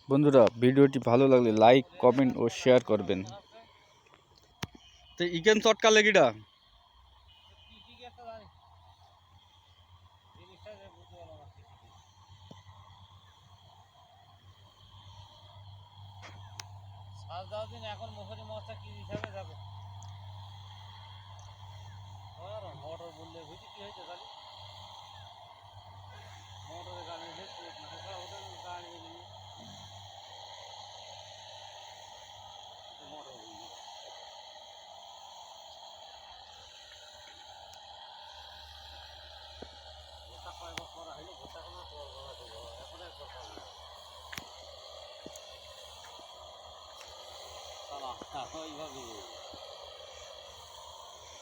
বন্ধুরা, ভিডিওটি ভালো লাগলে লাইক, কমেন্ট ও শেয়ার করবেন। তো ইকেন চটকা লেগিটা এখন মুখের মাছটা কি হিসাবে যাবে মোটর বললে বুঝি কি হয়েছে খালি মোটরের গাড়ি গাড়ি মোটর ভোটা কয়েকবার করা হইলো ভোটা কোনো এখন একবার পাবো ওইভাবে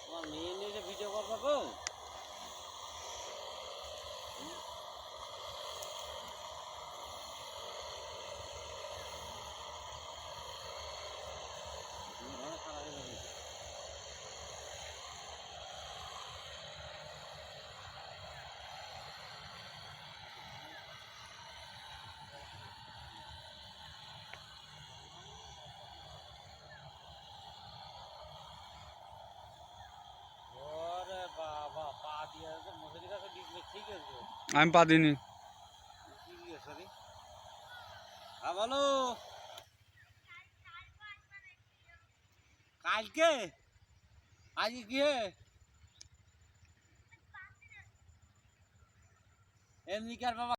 তোমার মেয়ে নিয়ে যে ভিডিও করবো গো বাবা পা দিয়ে মশারি কাছে ঠিক আছে আমি পা দিইনি। হ্যাঁ বলো কালকে আজকে কি এমনি কি আর বাবা